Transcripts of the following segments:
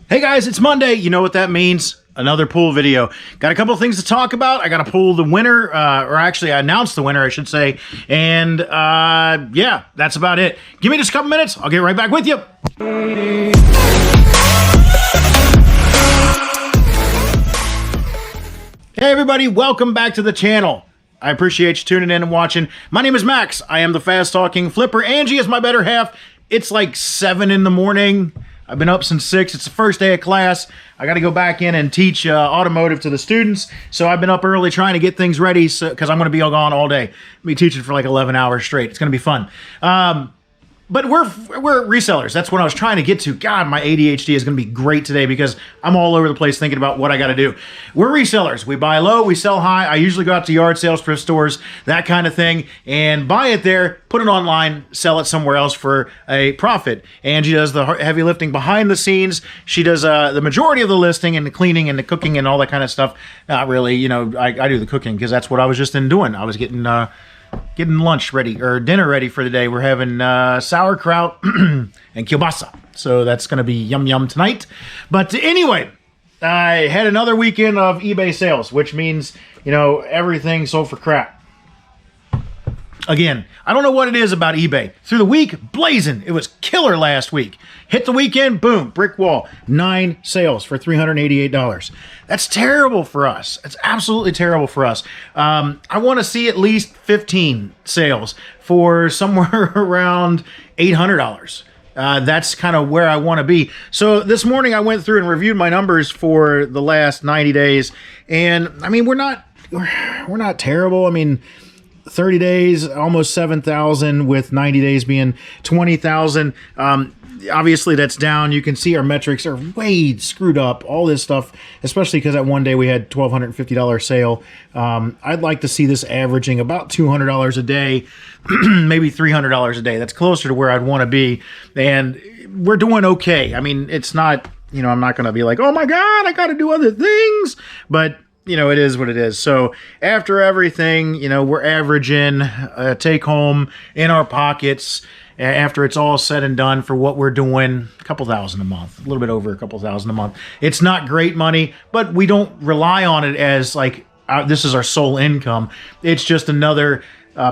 Hey guys, it's Monday. You know what that means. Another pool video. Got a couple of things to talk about. I got to pull the winner, or actually I announced the winner, I should say. And yeah, that's about it. Give me just a couple minutes. I'll get right back with you. Hey everybody, welcome back to the channel. I appreciate you tuning in and watching. My name is Max. I am the fast talking flipper. Angie is my better half. It's like 7 in the morning. I've been up since 6. It's the first day of class. I got to go back in and teach automotive to the students. So I've been up early trying to get things ready because I'm going to be gone all day. I'll be teaching for like 11 hours straight. It's going to be fun. But we're resellers. That's what I was trying to get to. God, my ADHD is going to be great today because I'm all over the place thinking about what I got to do. We're resellers. We buy low, we sell high. I usually go out to yard sales, thrift stores, that kind of thing, and buy it there, put it online, sell it somewhere else for a profit. Angie does the heavy lifting behind the scenes. She does the majority of the listing and the cleaning and the cooking and all that kind of stuff. Not really, you know, I do the cooking because that's what I was just doing. I was getting lunch ready, or dinner ready for the day. We're having sauerkraut and kielbasa. So that's going to be yum yum tonight. But anyway, I had another weekend of eBay sales, which means, you know, everything sold for crap. Again, I don't know what it is about eBay. Through the week, blazing. It was killer last week. Hit the weekend, boom, brick wall. 9 sales for $388. That's terrible for us. It's absolutely terrible for us. I want to see at least 15 sales for somewhere around $800. That's kind of where I want to be. So this morning I went through and reviewed my numbers for the last 90 days. And I mean, we're not terrible. I mean, 30 days, almost 7,000, with 90 days being 20,000. Obviously that's down. You can see our metrics are way screwed up, all this stuff, especially because that one day we had $1,250 sale. I'd like to see this averaging about $200 a day, maybe $300 a day. That's closer to where I'd want to be. And we're doing okay. I mean, it's not, you know, I'm not going to be like, oh my God, I got to do other things, but you know, it is what it is. So after everything, you know, we're averaging a take home in our pockets after it's all said and done for what we're doing, a couple thousand a month, a little bit over a couple thousand a month. It's not great money, but we don't rely on it as like, this is our sole income. It's just another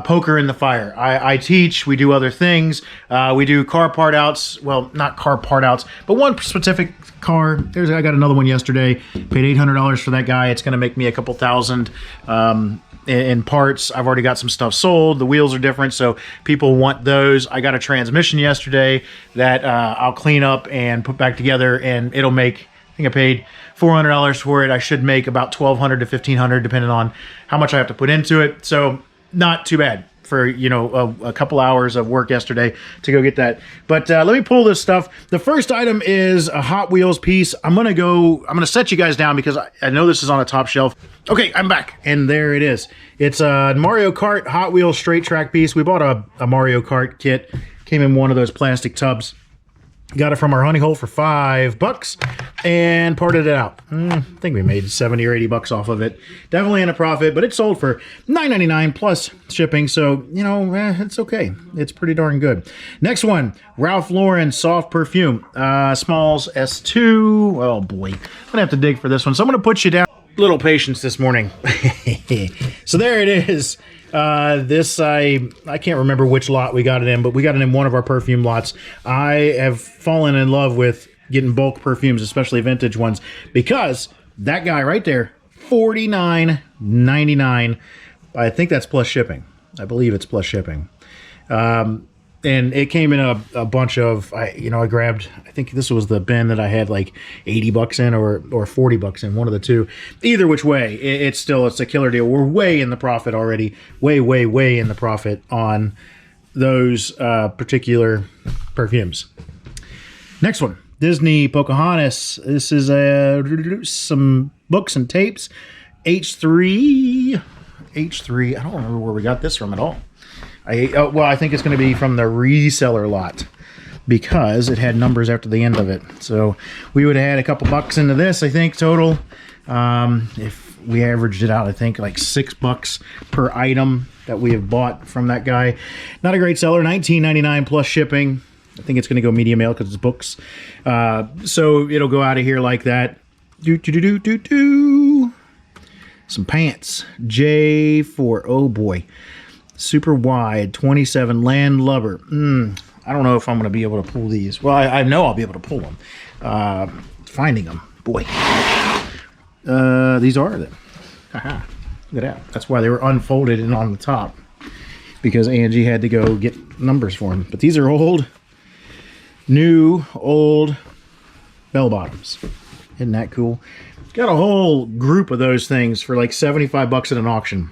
poker in the fire. I teach, we do other things. We do car part outs. Well, not car part outs, but one specific car. I got another one yesterday. Paid $800 for that guy. It's going to make me a couple thousand in parts. I've already got some stuff sold. The wheels are different, so people want those. I got a transmission yesterday that I'll clean up and put back together, and it'll make, I think I paid $400 for it. I should make about $1,200 to $1,500 depending on how much I have to put into it. So not too bad for, you know, a couple hours of work yesterday to go get that. But let me pull this stuff. The first item is a Hot Wheels piece. I'm going to set you guys down because I know this is on a top shelf. Okay, I'm back. And there it is. It's a Mario Kart Hot Wheels straight track piece. We bought a Mario Kart kit. Came in one of those plastic tubs. Got it from our honey hole for $5 and parted it out. I think we made 70 or 80 bucks off of it. Definitely in a profit, but it sold for $9.99 plus shipping. So, you know, it's okay. It's pretty darn good. Next one, Ralph Lauren soft perfume, Smalls S2. Oh boy, I'm gonna have to dig for this one. So I'm gonna put you down. Little patience this morning. So there it is. This, I can't remember which lot we got it in, but we got it in one of our perfume lots. I have fallen in love with getting bulk perfumes, especially vintage ones, because that guy right there, $49.99. I think that's plus shipping. I believe it's plus shipping. And it came in a bunch of, I grabbed, I think this was the bin that I had like 80 bucks in or 40 bucks in, one of the two. Either which way, it's a killer deal. We're way in the profit already. Way, way, way in the profit on those particular perfumes. Next one, Disney Pocahontas. This is some books and tapes. H3. I don't remember where we got this from at all. Well, I think it's going to be from the reseller lot because it had numbers after the end of it. So we would have had a couple bucks into this, I think, total. If we averaged it out, I think like $6 per item that we have bought from that guy. Not a great seller, $19.99 plus shipping. I think it's going to go medium mail because it's books. So it'll go out of here like that. Some pants. J4. Oh boy. Super wide. 27 landlubber. I don't know if I'm going to be able to pull these. Well, I know I'll be able to pull them. Finding them. Boy. These are them. Haha. Look at that. That's why they were unfolded and on the top. Because Angie had to go get numbers for them. But these are old, new, old bell bottoms. Isn't that cool? Got a whole group of those things for like 75 bucks at an auction.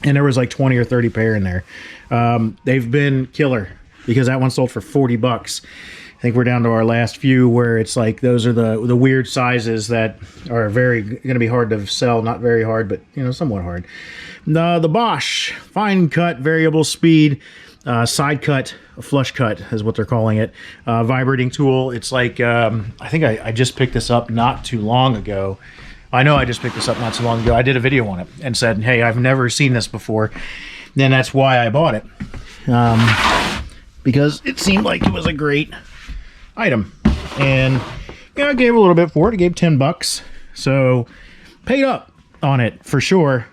And there was like 20 or 30 pair in there. They've been killer because that one sold for 40 bucks. I think we're down to our last few where it's like those are the weird sizes that are going to be hard to sell. Not very hard, but you know, somewhat hard. The Bosch fine cut variable speed side cut, flush cut is what they're calling it. Vibrating tool. It's like I think I just picked this up not too long ago. I know I just picked this up not too long ago. I did a video on it and said, hey, I've never seen this before. Then that's why I bought it. Because it seemed like it was a great item. And yeah, I gave a little bit for it. I gave 10 bucks. So paid up on it for sure.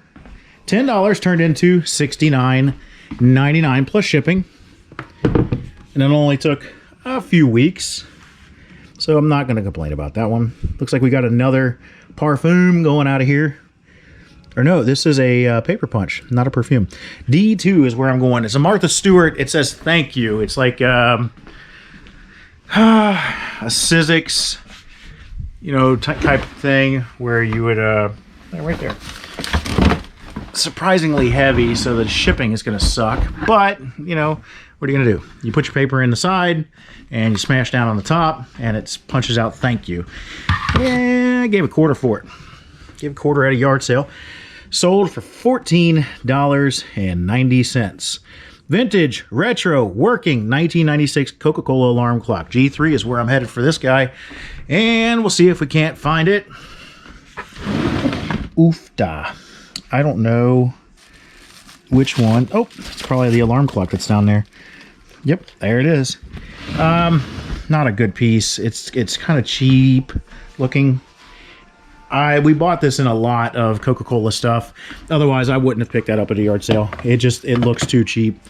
$10 turned into $69.99 plus shipping. And it only took a few weeks. So I'm not going to complain about that one. Looks like we got another parfum going out of here. Or no, this is a paper punch, not a perfume. D2 is where I'm going. It's a Martha Stewart. It says thank you. It's like a Sizzix, you know, type of thing where you would, right there. Surprisingly heavy, so the shipping is going to suck. But, you know, what are you going to do? You put your paper in the side, and you smash down on the top, and it punches out thank you. Yeah, I gave a quarter for it. Gave a quarter at a yard sale. Sold for $14.90. Vintage, retro, working 1996 Coca-Cola alarm clock. G3 is where I'm headed for this guy. And we'll see if we can't find it. Oofda. I don't know which one. Oh, it's probably the alarm clock that's down there. Yep, there it is. Not a good piece. It's kind of cheap looking. We bought this in a lot of Coca-Cola stuff. Otherwise, I wouldn't have picked that up at a yard sale. It looks too cheap.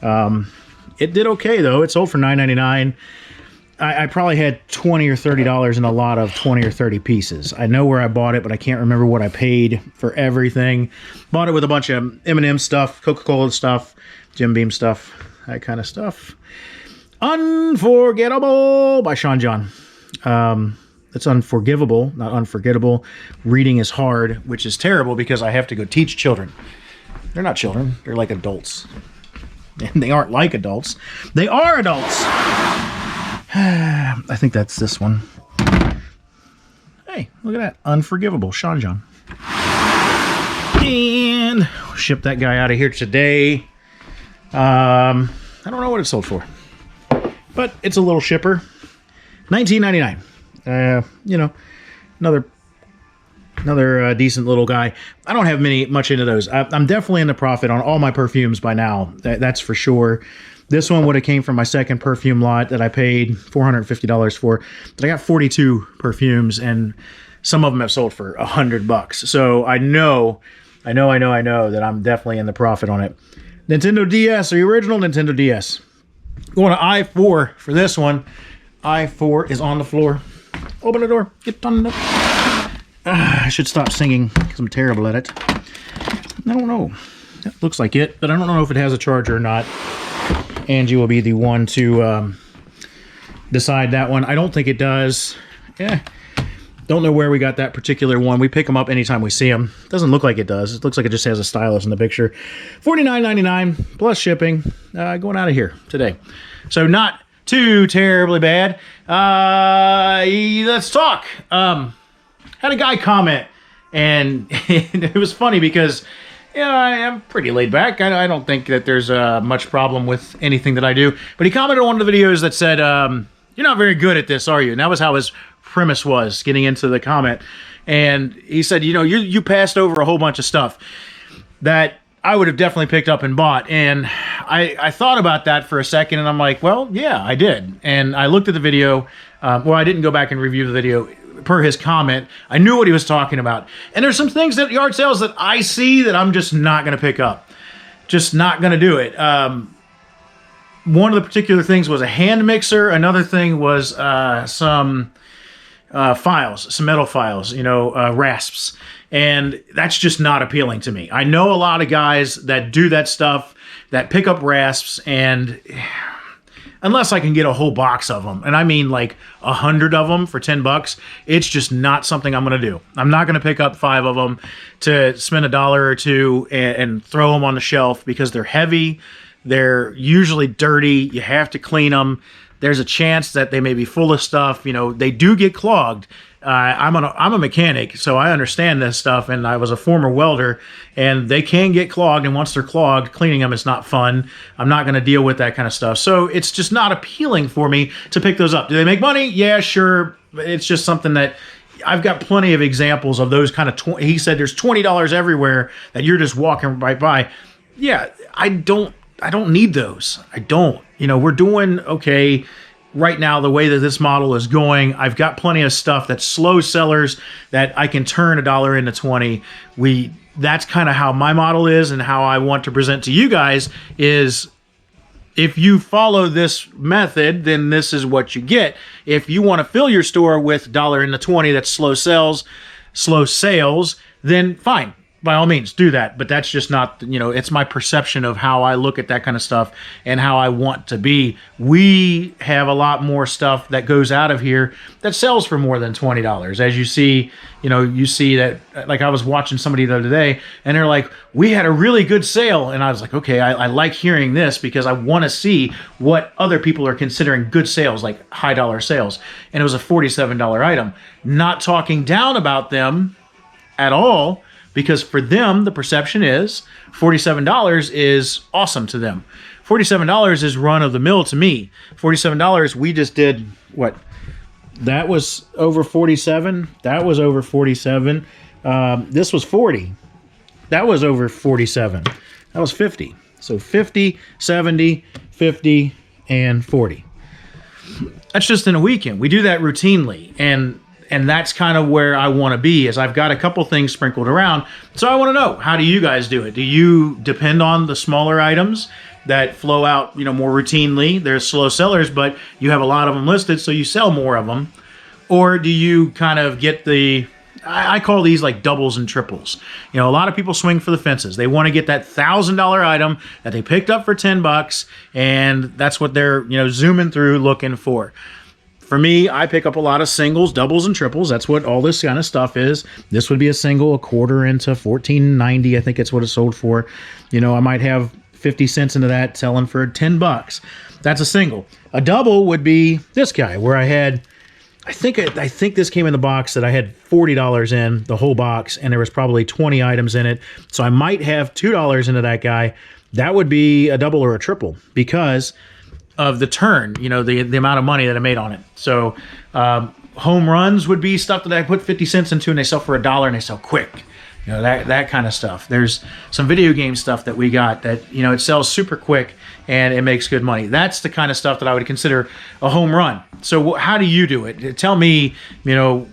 It did okay though. It sold for $9.99. I probably had $20 or $30 in a lot of 20 or 30 pieces. I know where I bought it, but I can't remember what I paid for everything. Bought it with a bunch of M&M stuff, Coca-Cola stuff, Jim Beam stuff, that kind of stuff. Unforgettable by Sean John. It's unforgivable, not unforgettable. Reading is hard, which is terrible because I have to go teach children. They're not children. They're like adults. And they aren't like adults. They are adults. I think that's this one. Hey, look at that. Unforgivable. Sean John. And we'll ship that guy out of here today. I don't know what it sold for. But it's a little shipper. $19.99. You know, another decent little guy. I don't have much into those. I'm definitely in the profit on all my perfumes by now. That's for sure. This one would have came from my second perfume lot that I paid $450 for. But I got 42 perfumes, and some of them have sold for $100. So I know that I'm definitely in the profit on it. Nintendo DS, the original Nintendo DS. Going to I4 for this one. I4 is on the floor. Open the door. Get on the... I should stop singing because I'm terrible at it. I don't know. That looks like it, but I don't know if it has a charger or not. Angie will be the one to decide that one. I don't think it does. Yeah. Don't know where we got that particular one. We pick them up anytime we see them. Doesn't look like it does. It looks like it just has a stylus in the picture. $49.99 plus shipping. Going out of here today. So not too terribly bad. Let's talk. Had a guy comment, and it was funny because, yeah, I am pretty laid back. I don't think that there's much problem with anything that I do. But he commented on one of the videos that said, you're not very good at this, are you? And that was how his premise was, getting into the comment. And he said, you know, you passed over a whole bunch of stuff that I would have definitely picked up and bought. And I thought about that for a second, and I'm like, well, yeah, I did. And I looked at the video. Well, I didn't go back and review the video per his comment. I knew what he was talking about. And there's some things that yard sales that I see that I'm just not going to pick up. Just not going to do it. One of the particular things was a hand mixer. Another thing was some files, some metal files, rasps. And that's just not appealing to me. I know a lot of guys that do that stuff, that pick up rasps, and unless I can get a whole box of them, and I mean like 100 of them for $10, it's just not something I'm going to do. I'm not going to pick up 5 of them to spend $1 or $2 and throw them on the shelf because they're heavy. They're usually dirty. You have to clean them. There's a chance that they may be full of stuff. They do get clogged. I'm a mechanic, so I understand this stuff, and I was a former welder, and they can get clogged, and once they're clogged, cleaning them is not fun. I'm not going to deal with that kind of stuff. So it's just not appealing for me to pick those up. Do they make money? Yeah, sure. It's just something that I've got plenty of examples of those kind of, he said there's $20 everywhere that you're just walking right by. Yeah, I don't need those. I don't. We're doing okay right now the way that this model is going. I've got plenty of stuff that's slow sellers that I can turn $1 into 20. That's kind of how my model is, and how I want to present to you guys is, if you follow this method, then this is what you get. If you want to fill your store with $1 into 20 that's slow sales, then fine. By all means, do that. But that's just not, it's my perception of how I look at that kind of stuff and how I want to be. We have a lot more stuff that goes out of here that sells for more than $20. As you see, you see that, like I was watching somebody the other day, and they're like, we had a really good sale. And I was like, okay, I like hearing this because I want to see what other people are considering good sales, like high dollar sales. And it was a $47 item. Not talking down about them at all, because for them, the perception is $47 is awesome to them. $47 is run of the mill to me. $47, we just did what? That was over 47. That was over 47. This was 40. That was over 47. That was 50. So 50, 70, 50, and 40. That's just in a weekend. We do that routinely. And that's kind of where I want to be, is I've got a couple things sprinkled around. So I want to know, how do you guys do it? Do you depend on the smaller items that flow out, more routinely? They're slow sellers, but you have a lot of them listed, so you sell more of them. Or do you kind of get I call these like doubles and triples. A lot of people swing for the fences. They want to get that $1,000 item that they picked up for $10, and that's what they're, zooming through looking for. For me, I pick up a lot of singles, doubles, and triples. That's what all this kind of stuff is. This would be a single, a quarter into $14.90. I think it's what it's sold for. I might have 50 cents into that, selling for $10. That's a single. A double would be this guy, where I had, I think this came in the box that I had $40 in, the whole box, and there was probably 20 items in it. So I might have $2 into that guy. That would be a double or a triple, because of the turn, the amount of money that I made on it. So home runs would be stuff that I put 50 cents into, and they sell for $1, and they sell quick. That kind of stuff. There's some video game stuff that we got that, it sells super quick and it makes good money. That's the kind of stuff that I would consider a home run. So how do you do it? Tell me,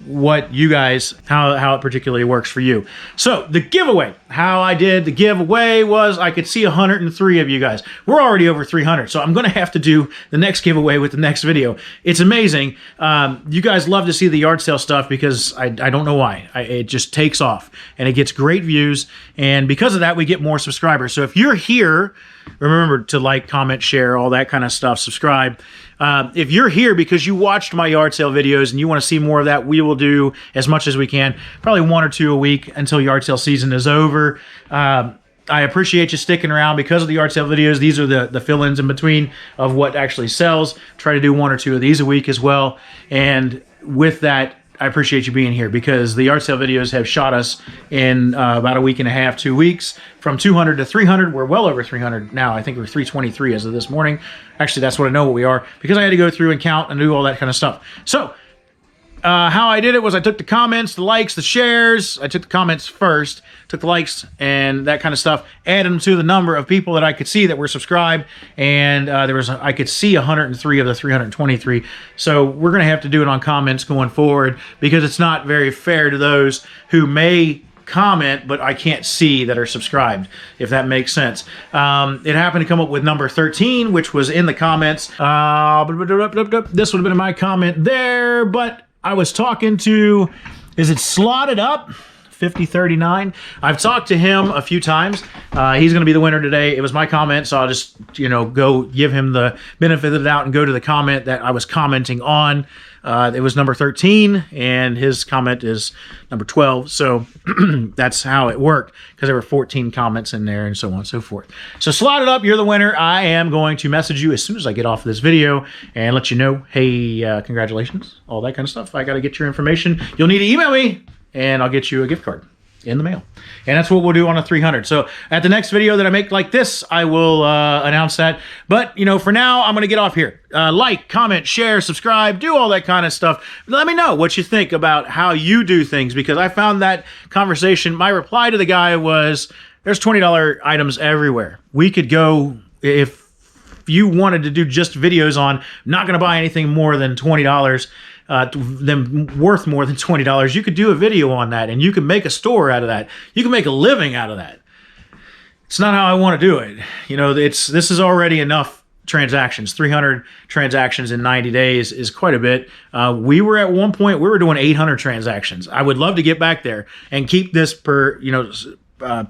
what you guys, how it particularly works for you. So the giveaway, how I did the giveaway was, I could see 103 of you guys. We're already over 300. So I'm going to have to do the next giveaway with the next video. It's amazing. You guys love to see the yard sale stuff because I don't know why. It just takes off and it gets great views. And because of that, we get more subscribers. So if you're here, remember to like, comment, share, all that kind of stuff, subscribe. If you're here because you watched my yard sale videos and you want to see more of that, we will do as much as we can, probably 1 or 2 a week until yard sale season is over. I appreciate you sticking around because of the yard sale videos. These are the fill-ins in between of what actually sells. Try to do 1 or 2 of these a week as well. And with that, I appreciate you being here, because the yard sale videos have shot us in about a week and a half, 2 weeks, from 200 to 300. We're well over 300 now. I think we're 323 as of this morning. Actually, that's what I know what we are, because I had to go through and count and do all that kind of stuff. So how I did it was I took the comments, the likes, the shares. I took the comments first, took the likes and that kind of stuff, added them to the number of people that I could see that were subscribed, and I could see 103 of the 323. So we're going to have to do it on comments going forward because it's not very fair to those who may comment but I can't see that are subscribed, if that makes sense. It happened to come up with number 13, which was in the comments. This would have been my comment there, but I was talking to, is it Slotted Up 5039? I've talked to him a few times. He's going to be the winner today. It was my comment, so I'll just, go give him the benefit of the doubt and go to the comment that I was commenting on. It was number 13, and his comment is number 12. So that's how it worked, because there were 14 comments in there and so on and so forth. So Slotted Up, you're the winner. I am going to message you as soon as I get off of this video and let you know, hey, congratulations, all that kind of stuff. I got to get your information. You'll need to email me, and I'll get you a gift card in the mail. And that's what we'll do on a 300. So at the next video that I make like this, I will announce that. But, for now, I'm going to get off here. Like, comment, share, subscribe, do all that kind of stuff. Let me know what you think about how you do things, because I found that conversation, my reply to the guy was, there's $20 items everywhere. We could go, if you wanted to do just videos on not going to buy anything more than $20, them worth more than $20, you could do a video on that, and you could make a store out of that. You can make a living out of that. It's not how I want to do it. This is already enough transactions. 300 transactions in 90 days is quite a bit. We were at one point, we were doing 800 transactions. I would love to get back there and keep this per,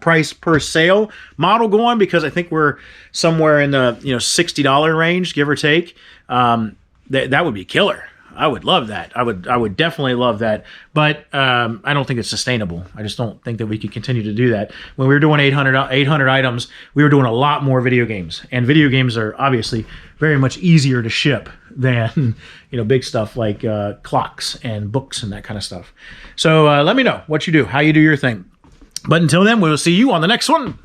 price per sale model going, because I think we're somewhere in the, $60 range, give or take. That would be killer. I would love that. I would definitely love that. But I don't think it's sustainable. I just don't think that we could continue to do that. When we were doing 800 items, we were doing a lot more video games. And video games are obviously very much easier to ship than big stuff like clocks and books and that kind of stuff. So let me know what you do, how you do your thing. But until then, we'll see you on the next one.